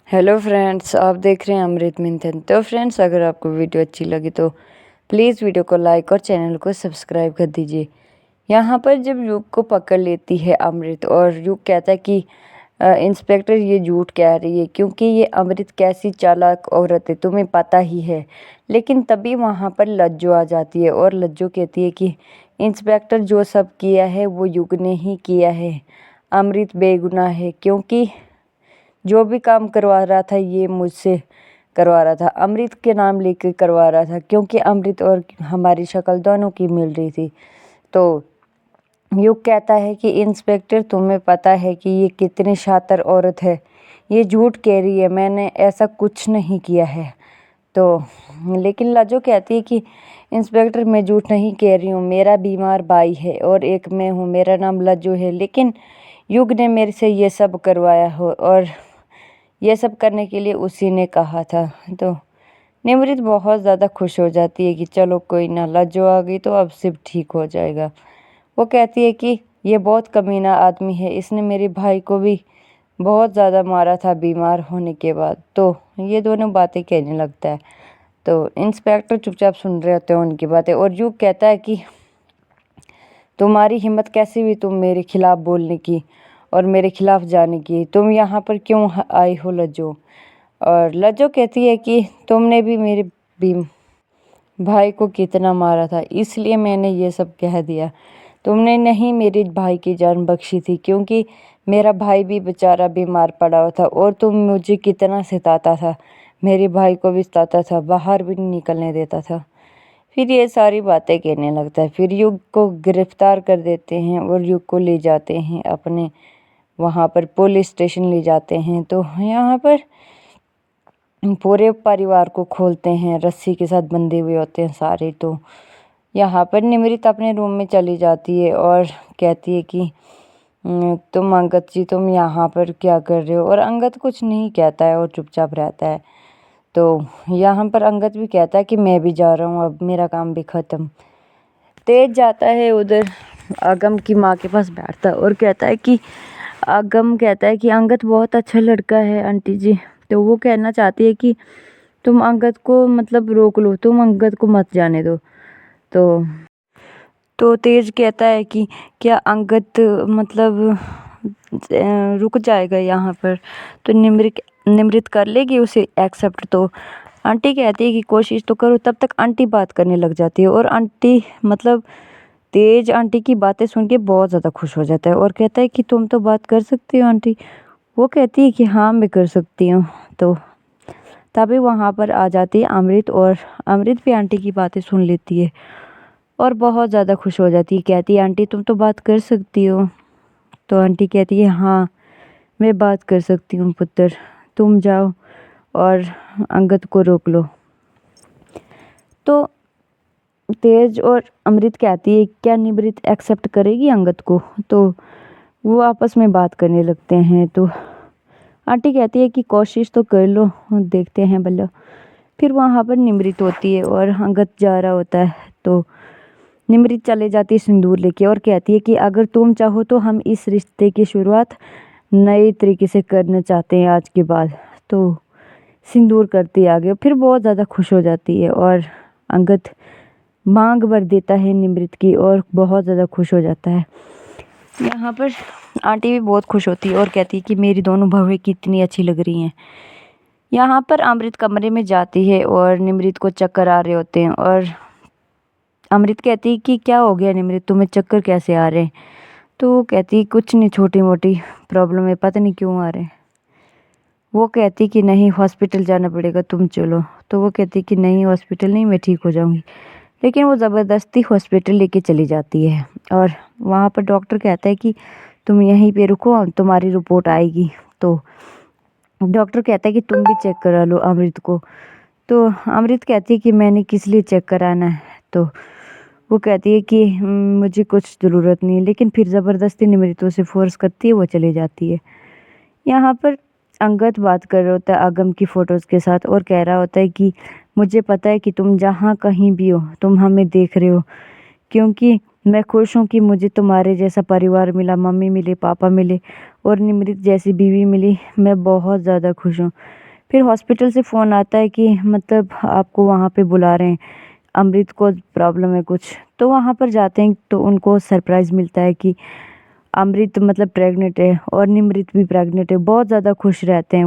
Hello friends, आप देख रहे हैं अमृत मंथन। तो फ्रेंड्स, अगर आपको वीडियो अच्छी लगी तो प्लीज़ वीडियो को लाइक और चैनल को सब्सक्राइब कर दीजिए। यहाँ पर जब युग को पकड़ लेती है अमृत और युग कहता है कि इंस्पेक्टर ये झूठ कह रही है क्योंकि ये अमृत कैसी चालाक औरत है, तुम्हें पता ही है। लेकिन तभी वहाँ पर लज्जो आ जाती है और लज्जो कहती है कि इंस्पेक्टर जो सब किया है वो युग ने ही किया है, अमृत बेगुनाह है क्योंकि जो भी काम करवा रहा था ये मुझसे करवा रहा था, अमृत के नाम लेकर करवा रहा था क्योंकि अमृत और हमारी शक्ल दोनों की मिल रही थी। तो युग कहता है कि इंस्पेक्टर तुम्हें पता है कि ये कितनी शातिर औरत है, ये झूठ कह रही है, मैंने ऐसा कुछ नहीं किया है। तो लेकिन लज्जो कहती है कि इंस्पेक्टर मैं झूठ नहीं कह रही हूँ, मेरा बीमार भाई है और एक मैं हूँ, मेरा नाम लज्जो है, लेकिन युग ने मेरे से ये सब करवाया हो और ये सब करने के लिए उसी ने कहा था। तो निमृत बहुत ज़्यादा खुश हो जाती है कि चलो कोई ना, लज्जो आ गई तो अब सब ठीक हो जाएगा। वो कहती है कि ये बहुत कमीना आदमी है, इसने मेरे भाई को भी बहुत ज़्यादा मारा था बीमार होने के बाद। तो ये दोनों बातें कहने लगता है। तो इंस्पेक्टर चुपचाप सुन रहे होते हैं उनकी बातें और युग कहता है कि तुम्हारी हिम्मत कैसी हुई तुम मेरे खिलाफ बोलने की और मेरे खिलाफ जाने की, तुम यहाँ पर क्यों आई हो लज्जो। और लज्जो कहती है कि तुमने भी मेरे भी भाई को कितना मारा था, इसलिए मैंने ये सब कह दिया। तुमने नहीं मेरे भाई की जान बख्शी थी क्योंकि मेरा भाई भी बेचारा बीमार पड़ा हुआ था और तुम मुझे कितना सताता था, मेरे भाई को भी सताता था, बाहर भी नहीं निकलने देता था। फिर ये सारी बातें कहने लगता है। फिर युग को गिरफ्तार कर देते हैं और युग को ले जाते हैं अपने वहाँ पर पुलिस स्टेशन ले जाते हैं। तो यहाँ पर पूरे परिवार को खोलते हैं, रस्सी के साथ बंधे हुए होते हैं सारे। तो यहाँ पर निमृत अपने रूम में चली जाती है और कहती है कि तुम अंगद जी तुम यहाँ पर क्या कर रहे हो। और अंगद कुछ नहीं कहता है और चुपचाप रहता है। तो यहाँ पर अंगद भी कहता है कि मैं भी जा रहा हूँ, अब मेरा काम भी ख़त्म। तेज जाता है उधर आगम की माँ के पास बैठता है और कहता है कि आगम कहता है कि अंगद बहुत अच्छा लड़का है आंटी जी। तो वो कहना चाहती है कि तुम अंगद को मतलब रोक लो, तुम अंगद को मत जाने दो। तो तेज कहता है कि क्या अंगद मतलब रुक जाएगा यहाँ पर, तो निमृत कर लेगी उसे एक्सेप्ट। तो आंटी कहती है कि कोशिश तो करो। तब तक आंटी बात करने लग जाती है और आंटी मतलब तेज आंटी की बातें सुन के बहुत ज़्यादा खुश हो जाता है और कहता है कि तुम तो बात कर सकती हो आंटी। वो कहती है कि हाँ मैं कर सकती हूँ। तो तभी वहाँ पर आ जाती है अमृत और अमृत भी आंटी की बातें सुन लेती है और बहुत ज़्यादा खुश हो जाती है। कहती है आंटी तुम तो बात कर सकती हो। तो आंटी कहती है हाँ मैं बात कर सकती हूँ पुत्र, तुम जाओ और अंगद को रोक लो। तो तेज और अमृत कहती है क्या निमृत एक्सेप्ट करेगी अंगद को। तो वो आपस में बात करने लगते हैं। तो आंटी कहती है कि कोशिश तो कर लो, देखते हैं भला। फिर वहाँ पर निमृत होती है और अंगद जा रहा होता है। तो निमृत चले जाती है सिंदूर लेके और कहती है कि अगर तुम चाहो तो हम इस रिश्ते की शुरुआत नए तरीके से करना चाहते हैं आज के बाद। तो सिंदूर करती है आगे। फिर बहुत ज़्यादा खुश हो जाती है और अंगद मांग भर देता है निमृत की और बहुत ज़्यादा खुश हो जाता है। यहाँ पर आंटी भी बहुत खुश होती है और कहती है कि मेरी दोनों बहुएं कितनी अच्छी लग रही हैं। यहाँ पर अमृत कमरे में जाती है और निमृत को चक्कर आ रहे होते हैं और अमृत कहती है कि क्या हो गया निमृत, तुम्हें चक्कर कैसे आ रहे हैं। तो वो कहती है कुछ नहीं, छोटी मोटी प्रॉब्लम है, पता नहीं क्यों आ रहे हैं। वो कहती कि नहीं हॉस्पिटल जाना पड़ेगा, तुम चलो। तो वो कहती कि नहीं हॉस्पिटल नहीं, मैं ठीक हो जाऊंगी। लेकिन वो ज़बरदस्ती हॉस्पिटल लेके चली जाती है और वहाँ पर डॉक्टर कहता है कि तुम यहीं पे रुको, तुम्हारी रिपोर्ट आएगी। तो डॉक्टर कहता है कि तुम भी चेक करा लो अमृत को। तो अमृत कहती है कि मैंने किस लिए चेक कराना है। तो वो कहती है कि मुझे कुछ ज़रूरत नहीं है, लेकिन फिर ज़बरदस्ती निमृत उसे फोर्स करती है, वो चली जाती है। यहाँ पर अंगद बात कर रहा होता है आगम की फ़ोटोज़ के साथ और कह रहा होता है कि मुझे पता है कि तुम जहाँ कहीं भी हो तुम हमें देख रहे हो, क्योंकि मैं खुश हूँ कि मुझे तुम्हारे जैसा परिवार मिला, मम्मी मिले, पापा मिले और निमृत जैसी बीवी मिली। मैं बहुत ज़्यादा खुश हूँ। फिर हॉस्पिटल से फ़ोन आता है कि मतलब आपको वहाँ पे बुला रहे हैं, अमृत को प्रॉब्लम है कुछ। तो वहाँ पर जाते हैं तो उनको सरप्राइज़ मिलता है कि अमृत मतलब प्रेग्नेंट है और निमृत भी प्रेग्नेंट है। बहुत ज़्यादा खुश रहते हैं।